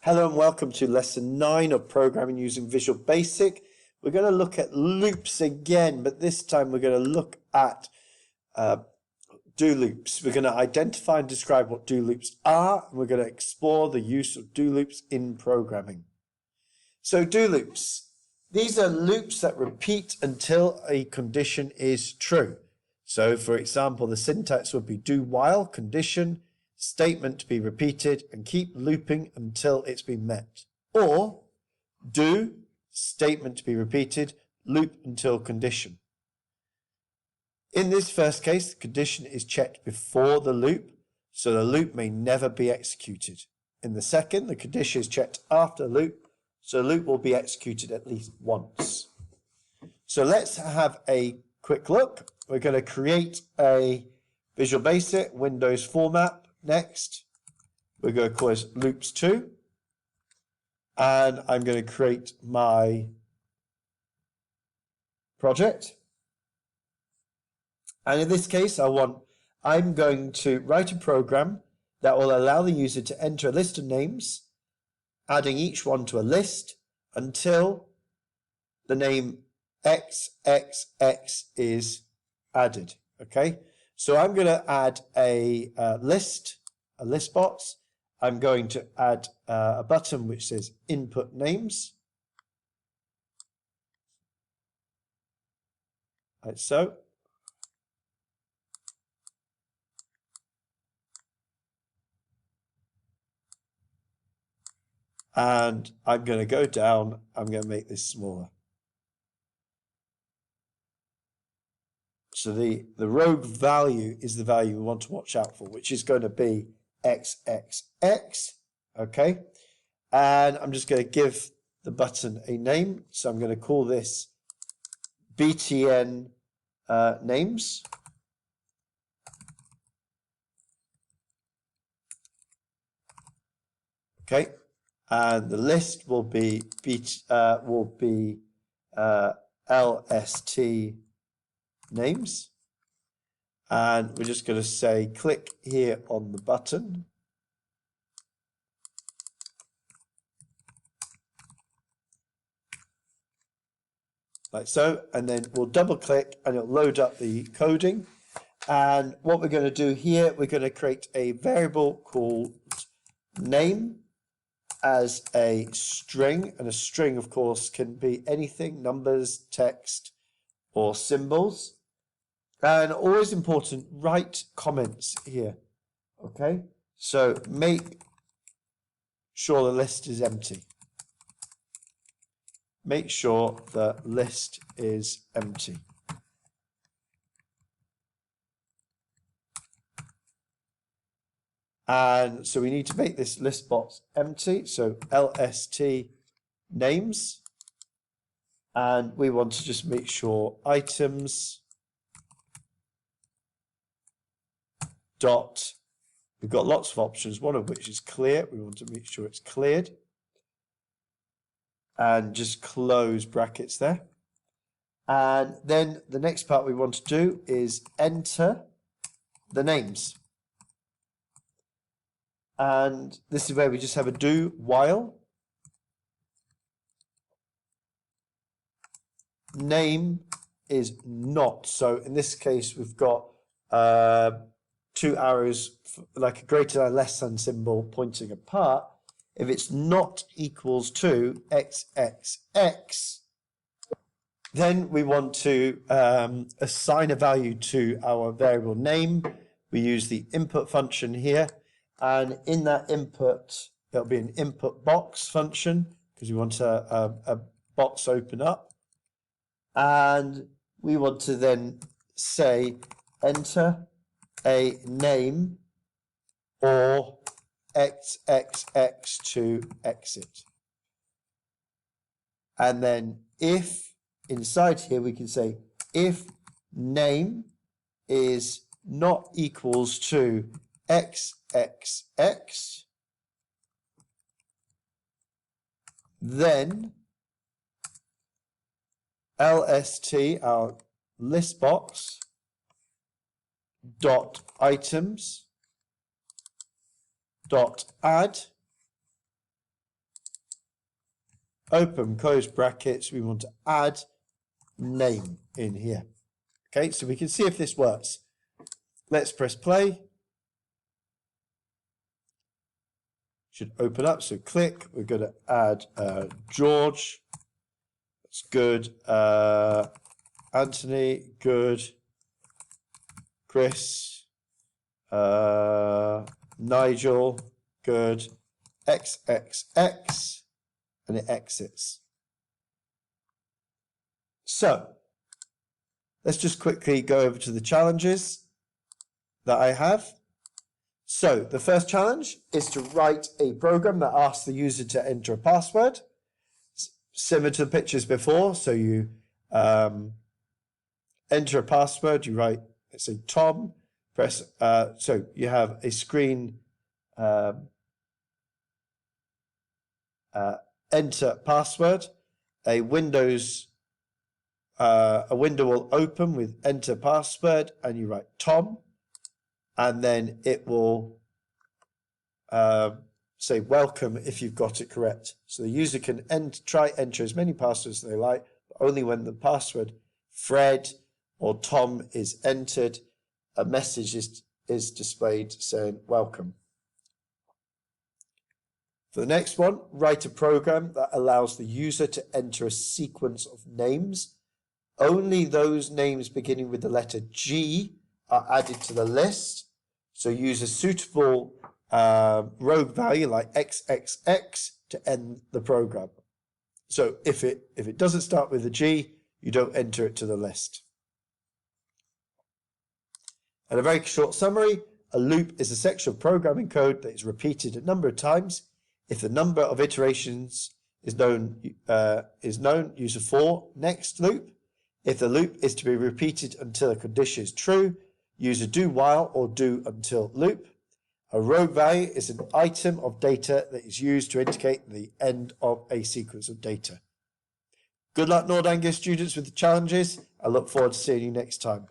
Hello and welcome to lesson 9 of programming using Visual Basic. We're going to look at loops again, but this time we're going to look at do loops. We're going to identify and describe what do loops are, and we're going to explore the use of do loops in programming. So do loops. These are loops that repeat until a condition is true. So for example, the syntax would be do while condition, statement to be repeated, and keep looping until it's been met. Or do statement to be repeated, loop until condition. In this first case, the condition is checked before the loop, so the loop may never be executed. In the second, the condition is checked after the loop, so the loop will be executed at least once. So let's have a quick look. We're going to create a Visual Basic Windows format. Next, we're going to call this loops2, and I'm going to create my project. And in this case, I'm going to write a program that will allow the user to enter a list of names, adding each one to a list until the name XXX is added. Okay, so I'm going to add a list box. I'm going to add a button which says input names, like so. And I'm going to go down, I'm going to make this smaller. So the rogue value is the value we want to watch out for, which is going to be XXX, okay? And I'm just going to give the button a name. So I'm going to call this BTN names. Okay, and the list will be LST names, and we're just going to say click here on the button, like so, and then we'll double click and it'll load up the coding. And what we're going to do here, we're going to create a variable called name as a string, and a string of course can be anything, numbers, text, or symbols. And always important, write comments here. Okay, so make sure the list is empty. Make sure the list is empty. And so we need to make this list box empty. So LST names. And we want to just make sure items dot, we've got lots of options, one of which is clear. We want to make sure it's cleared. And just close brackets there. And then the next part we want to do is enter the names. And this is where we just have a do while. Name is not. So in this case, we've got 2 arrows, like a greater than less than symbol pointing apart. If it's not equals to XXX, then we want to assign a value to our variable name. We use the input function here. And in that input, there'll be an input box function because we want a box open up. And we want to then say enter a name or XXX to exit. And then if inside here we can say if name is not equals to XXX, then LST, our list box, dot items dot add open, close brackets. We want to add name in here. Okay, so we can see if this works. Let's press play. Should open up, so click. We're going to add George. That's good. Anthony, good. Chris, Nigel, good. XXX, and it exits. So let's just quickly go over to the challenges that I have. So the first challenge is to write a program that asks the user to enter a password. Similar to the pictures before. So you enter a password, you write, let's say Tom, press, so you have a screen, enter password, a window will open with enter password, and you write Tom, and then it will say welcome if you've got it correct. So the user can try enter as many passwords as they like, but only when the password Fred or Tom is entered, a message is displayed saying welcome. For the next one, write a program that allows the user to enter a sequence of names. Only those names beginning with the letter G are added to the list. So use a suitable rogue value like XXX to end the program. So if it doesn't start with a G, you don't enter it to the list. And a very short summary, a loop is a section of programming code that is repeated a number of times. If the number of iterations is known, use a for next loop. If the loop is to be repeated until a condition is true, use a do while or do until loop. A rogue value is an item of data that is used to indicate the end of a sequence of data. Good luck, Northanger students, with the challenges. I look forward to seeing you next time.